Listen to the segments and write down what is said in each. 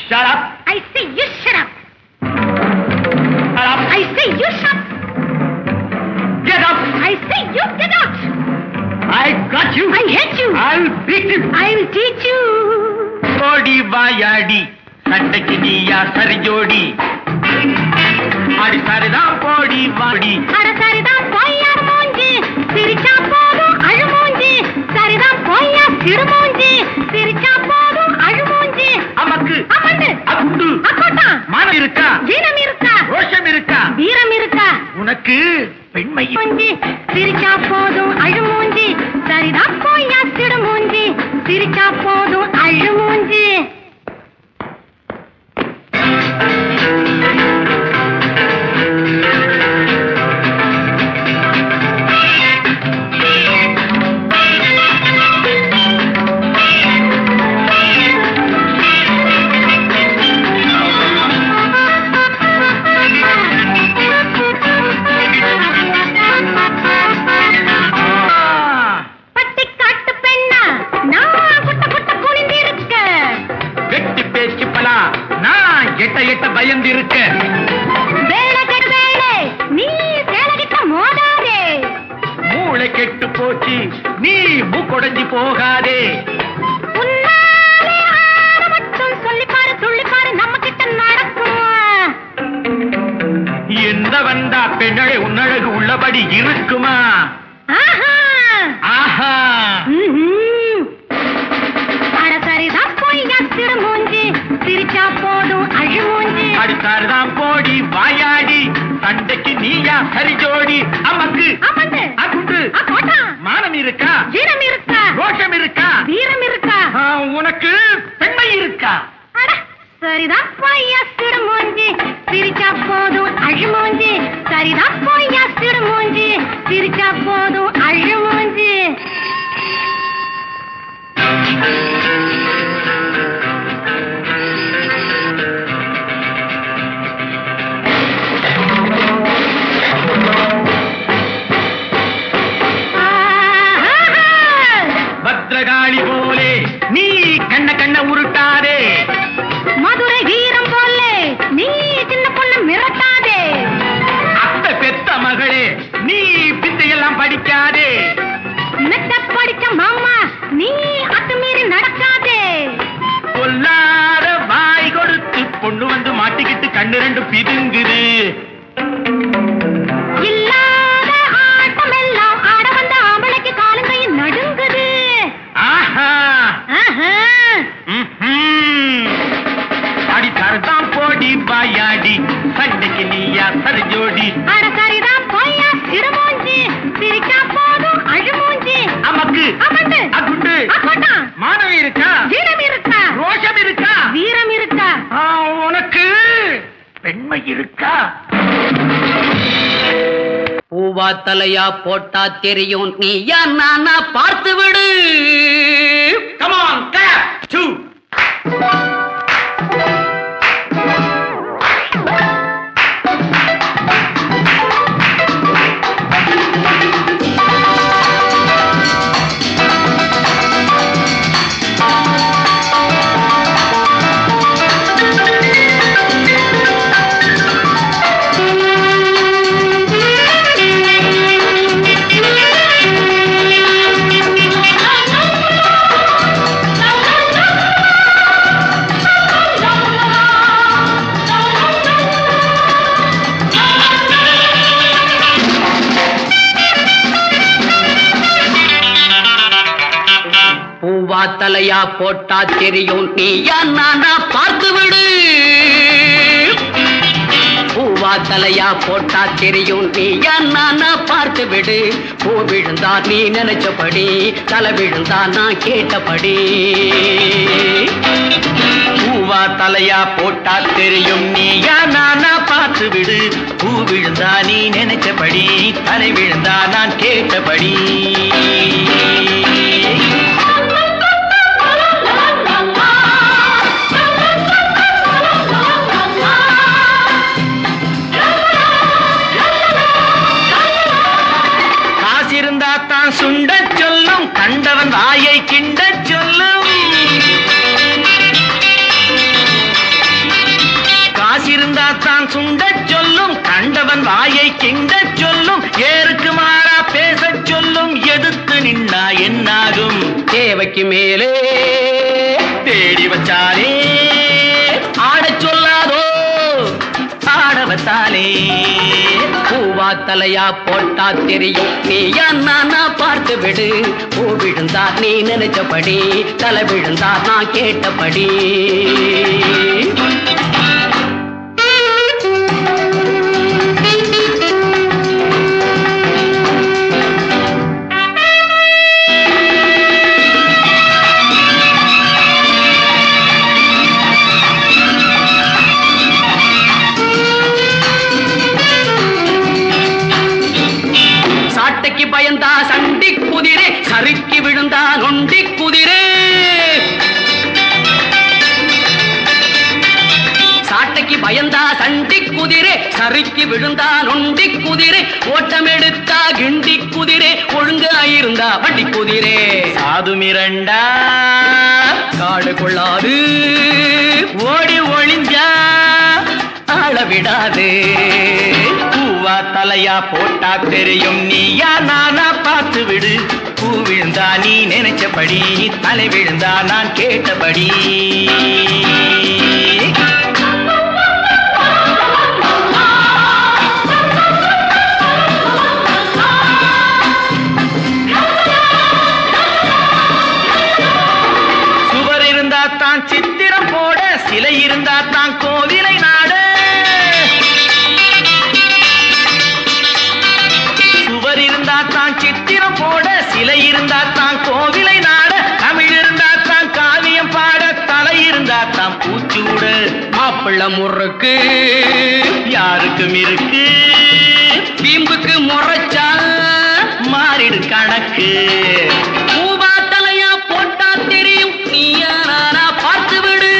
Shut up. I say you shut up. Shut up. I say you shut. Get up. I say you get out. I got you. I hate you. I'll beat you. I will teach you. ஓடி வாயாடி சண்டைக்கு நீயா சரி ஜோடி அடி சரிதான் போடி வாடி அட சரிதான் போய்யா மூஞ்சி சிரிச்சா போதும் அழுமூஞ்சி சரிதான் போய்யா சிடுமூஞ்சி சிரிச்சா போதும் அழுமூஞ்சி அமக்கு அமண்டு அகுண்டு அக்கோட்டா மானம் இருக்கா வீரம் இருக்கா ரோஷம் இருக்கா வீரம் இருக்கா உனக்கு பெண்மை மூஞ்சி சிரிச்சா போதும் அழுமூஞ்சி சரிதான் போய்யா சிடுமூஞ்சி சிரிச்சா போதும் அழுமூஞ்சி பயந்து இருக்க நீ சேலகிட்ட மோதாதே மூளை கெட்டு போச்சு நீ மூக்கொடைஞ்சி போகாதே மட்டும் சொல்லிப்பாரு துள்ளிப்பாரு நம்ம கிட்ட நடக்கும் எந்த வந்தா பெண்ணழை உன்னழகு உள்ளபடி இருக்குமா ஆஹா ஆஹா அட சரிதான் போய்யா சிடுமூஞ்சி சிரிச்சா போதும் அழுமூஞ்சி அடித்தாருதான் போடி வாயாடி சண்டைக்கு நீயா சரி ஜோடி அமக்கு அமண்டு அகுண்டு அக்கோட்டா மானம் இருக்கா வீரம் இருக்கா ரோஷம் இருக்கா வீரம் இருக்கா உனக்கு பெண்மை இருக்கா அட சரிதான் போய்யா சிடுமூஞ்சி சிரிச்சா போதும் அழுமூஞ்சி சரிதான் போய்யா சிடுமூஞ்சி சிரிச்சா போதும் அழுமூஞ்சி பத்ரகாளி போலே நீ கண்ண கண்ண உருட்டாதே மதுரை வீரம் போலே நீ சின்ன பொண்ணு மிரட்டாதே அத்தை பெத்த மகளே நீ பித்தையெல்லாம் படிக்காதே மெத்த படிச்ச மாமா நீ அத்துமீறி நடக்காதே சொல்லாத வாய் கொடுத்து பொண்ணு வந்து மாட்டிக்கிட்டு கண்ணு ரெண்டு பிதுங்குது இல்லாத ஆட்டம் எல்லாம் ஆட வந்த ஆம்பளைக்கு காலங்கையும் நடுங்குது ஆஹா அடி தரதான் போடி வாயாடி சண்டைக்கு நீயா சரி ஜோடி அட சரிதான் போய்யா சிடுமூஞ்சி சிரிச்சா போதும் அழுமூஞ்சி அமக்கு அமண்டு அகுண்டு அக்கோட்டா மானம் இருக்கா வீரம் இருக்கா ரோஷம் இருக்கா வீரம் இருக்கா உனக்கு பெண்மை இருக்கா பூவா தலையா போட்டா தெரியும் நீயா நானா பார்த்து விடு Come on, clap, 2. பூவா தலையா போட்டா தெரியும் நீயா நானா பார்த்து விடு பூவா தலையா போட்டா தெரியும் நீயா நானா பார்த்து விடு பூ விழுந்தா நீ நினைச்சபடி தலை விழுந்தா நான் கேட்டபடி பூவா தலையா போட்டா தெரியும் நீயா நானா பார்த்து விடு பூ விழுந்தா நீ நினைச்சபடி தலை விழுந்தா நான் கேட்டபடி காசிருந்தா தான் சுண்ட சொல்லும் கண்டவன் வாயை கிண்ட சொல்லும் தான் சுண்டச் சொல்லும், கண்டவன் வாயை கிண்டச் சொல்லும், ஏருக்கு மாறா பேசச் சொல்லும், எதிர்த்து நின்னா என்னாகும்? தேவைக்கு மேலே தேடி வச்சாலே ஆடச் சொல்லாதோ, ஆடவத்தாலே. பூவா தலையா போட்டா தெரியும் நீயா நானா பார்த்து விடு. பூ விழுந்தா நீ நினைச்சபடி, தலை விழுந்தா நான் கேட்டபடி. சாட்டைக்கு பயந்தா சண்டி குதிரை, சறுக்கி விழுந்தா நொண்டி குதிரை. சாட்டைக்கு பயந்தா சண்டி குதிரை, சறுக்கி விழுந்தா நொண்டி குதிரை. ஓட்டம் எடுத்தா கிண்டி குதிரை, ஒழுங்காயிருந்தா வண்டி குதிரை. சாது மிரண்டா காடு கொள்ளாது, ஓடி ஒளிஞ்சா ஆள விடாது. பூவா தலையா போட்டா தெரியும் நீயா நானா பார்த்து விடு. பூ விழுந்தா நீ நினைச்சபடி, தலை விழுந்தா நான் கேட்டபடி. சுவர் இருந்தா தான் சித்திரம் போட, சிலை இருந்தா தான் கோவிலை நாட. சுவர் இருந்தா தான் சித்திரம் போட, சிலை இருந்தா தான் கோவிலை நாட. தமிழ் இருந்தா தான் காவியம் பாட, தலை இருந்தா தான் பூச்சூட. மாப்பிள்ள முறுக்கு யாருக்கும் இருக்கு, தீம்புக்கு முறைச்சா மாறிடு கணக்கு. பூவா தலையா போட்டா தெரியும் நீயா நானா பார்த்து விடு.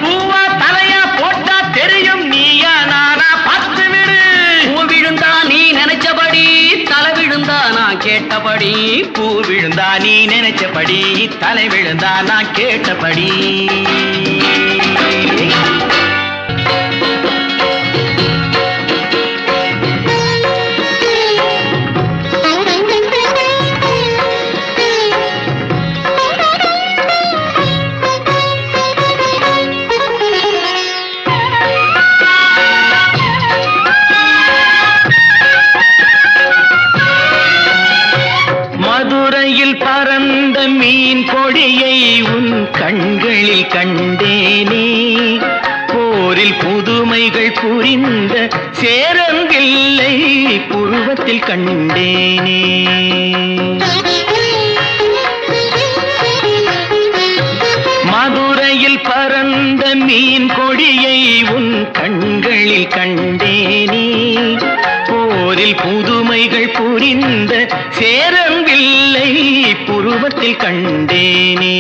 பூவா தலையா போட்டா தெரியும் நீயா நானா பார்த்து விடு. பூ விழுந்தா நீ நினைச்சபடி, தலை விழுந்தா நான் கேட்டபடி. பூ விழுந்தா நீ நினைச்சபடி, தலை விழுந்தா நான் கேட்டபடி. மதுரையில் பறந்த மீன் கொடியை உன் கண்களில் கண்டேனே. போரில் புதுமைகள் புரிந்த சேரங்கில்லை புருவத்தில் கண்டேனே. மதுரையில் பறந்த மீன் கொடியை உன் கண்களில் கண்டேனே. போரில் புதுமைகள் புரிந்த சேரங்கில்லை புருவத்தில் கண்டேனே.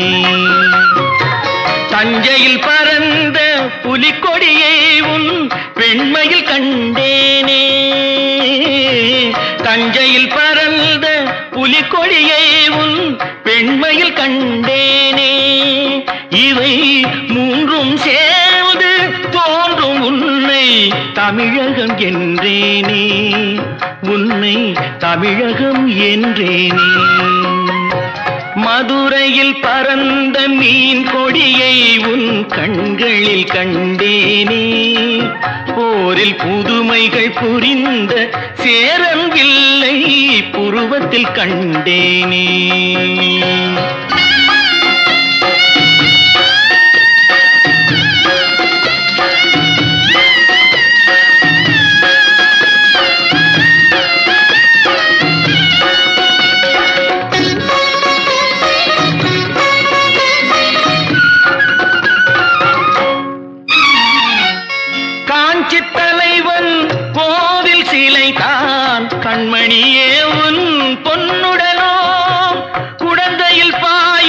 தஞ்சையில் பறந்த புலிக்கொடியை உன் பெண்மையில் கண்டேனே. தஞ்சையில் பறந்த புலிக்கொடியை உன் பெண்மையில் கண்டேனே. இவை மூன்றும் சேர்ந்து தோன்றும் உன்னை தமிழகம் என்றேனே. உன்னை தமிழகம் என்றேனே. மதுரையில் பறந்த மீன் கொடியை உன் கண்களில் கண்டேனே. போரில் புதுமைகள் புரிந்த சேரங்கில்லை புருவத்தில் கண்டேனே. காஞ்சி தலைவன் கோவில் சிலை தான் கண்மணியே உன் பொன்னுடனோ குடந்தையில் பாய்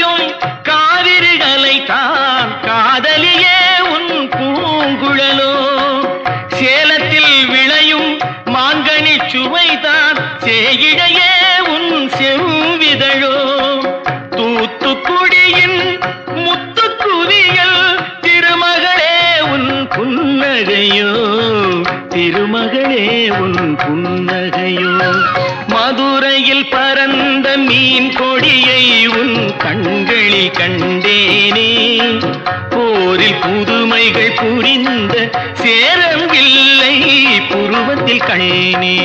மீன் கொடியை உன் கண்களில் கண்டேனே போரில் புதுமைகள் புரிந்த சேரவில்லை புருவத்தில் கண்ணே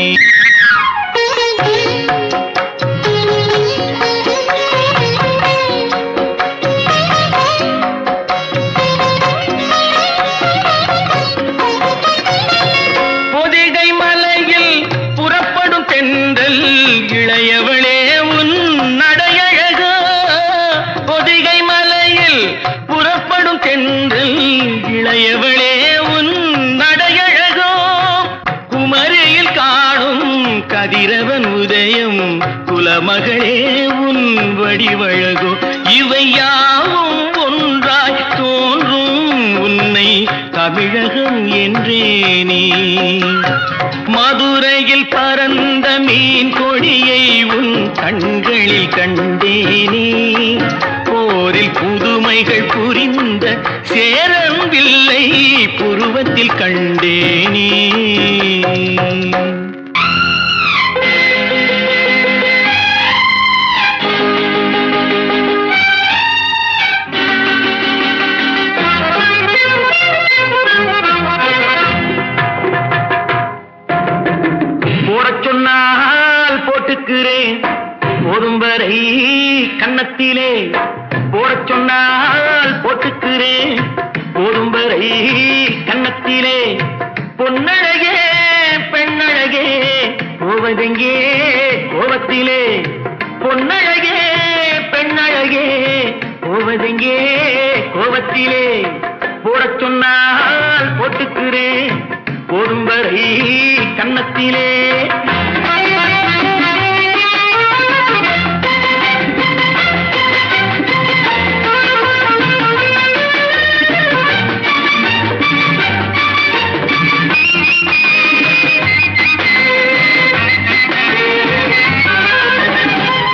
இளையவளே உன் நடையழகோ பொதிகை மலையில் புறப்படும் தென்றல் இளையவளே உன் நடையழகோ குமரியில் காணும் கதிரவன் உதயம் குலமகளே உன் வடிவழகோ இவை யாவும் ஒன்றாய் தோன்றும் உன்னை தமிழகம் என்றேனே மதுரையில் பறந்த மீன் கொடியை உன் கண்களில் கண்டேனே போரில் புதுமைகள் புரிந்த சேரவில்லை புருவத்தில் கண்டேனே சொன்னால் போட்டுக்கிறேன் போதும் வரை கன்னத்திலே போடச் சொன்னால் போட்டுக்கிறேன் போதும் வரை கன்னத்திலே பொன்னழகே பெண்ணழகே போவதெங்கே கோபத்திலே பொன்னழகே பெண்ணழகே போவதெங்கே கோபத்திலே போடச் சொன்னால் போட்டுக்கிறேன் போதும் வரை கன்னத்திலே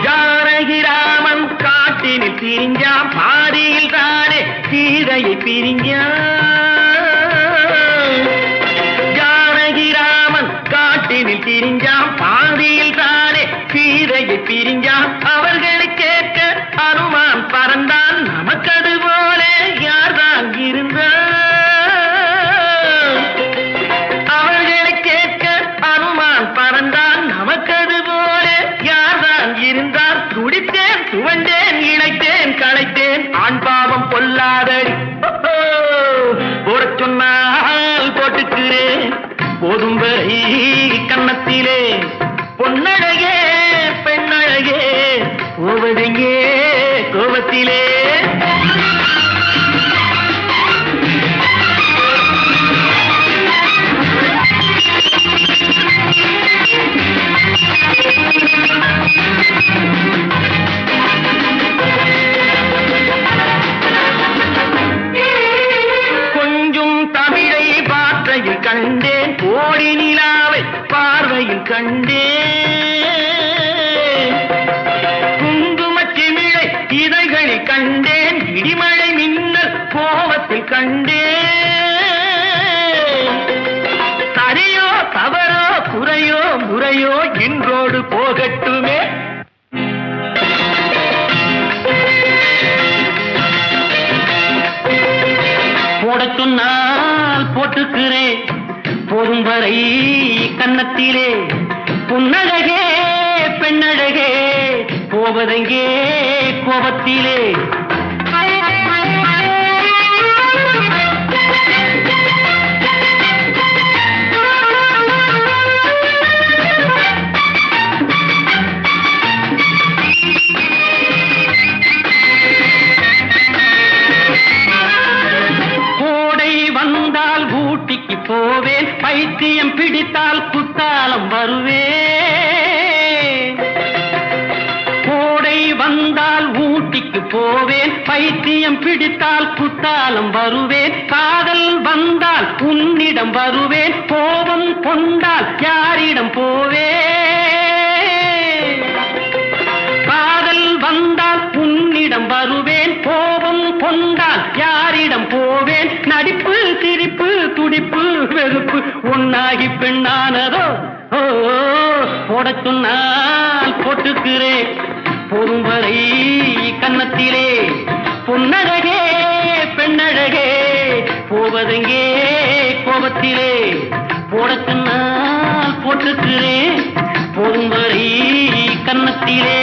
ஜானகிராமன் காட்டினில் பிரிஞ்சான் பாதியில் தானே சீதையை பிரிஞ்சான் பிரிஞ்சான் பாதியில் தானே சீதையை பிரிஞ்சான் அவர்களை கேட்க அனுமான் பறந்தான் நமக்கது போல யார்தான் இருந்தான் அவர்களை கேட்க அனுமான் பறந்தான் நமக்கது போல யார்தான் இருந்தான் துடித்தேன் துவண்டேன் இணைத்தேன் களைத்தேன் ஆண் பாவம் பொல்லாதடி போடச் சொன்னால் போட்டுக்கிறேன் போதும் வரை கன்னத்திலே பொன்னழகே பெண்ணழகே போவதெங்கே கோபத்திலே கொஞ்சம் தமிழை பாற்றையில் கண்டேன் கோடி நிலாவை பார்வையில் கண்டேன் குங்குமச் சிமிழை இதழ்களில் கண்டேன் இடிமழை மின்னல் கோபத்தில் கண்டேன் சரியோ தவறோ குறையோ முறையோ இன்றோடு போகட்டுமே போடச் சொன்னால் போட்டுக்கிறேன் போதும் வரை கன்னத்திலே பொன்னழகே பெண்ணழகே போவதெங்கே கோபத்திலே ஊட்டிக்கு போவேன் பைத்தியம் பிடித்தால் குத்தாலம் வருவேன் கோடை வந்தால் ஊட்டிக்கு போவேன் பைத்தியம் பிடித்தால் குத்தாலம் வருவேன் காதல் வந்தால் உன்னிடம் வருவேன் கோபம் கொண்டால் யாரிடம் போவேன் காதல் வந்தால் உன்னிடம் வருவேன் கோபம் கொண்டால் யாரிடம் போவேன் நடிப்பு சிரிப்பு துடிப்பு வெறுப்பு ஒன்னாகி பெண்ணானதோ போடச் சொன்னால் போட்டுக்கிறேன் போதும் வரை கன்னத்திலே பொன்னழகே பெண்ணழகே போவதெங்கே கோபத்திலே போடக்கண்ணால் போட்டுக்கிறேன் போதும் வரை கன்னத்திலே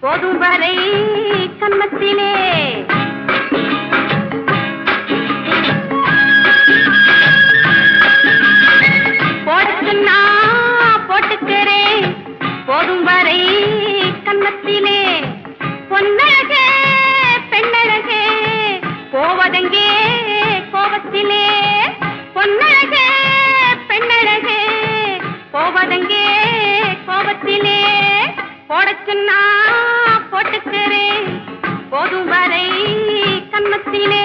போதும் வரை கன்னத்திலே போடச் சொன்னா போட்டுக்கிறேன் போதும் வரை கன்னத்திலே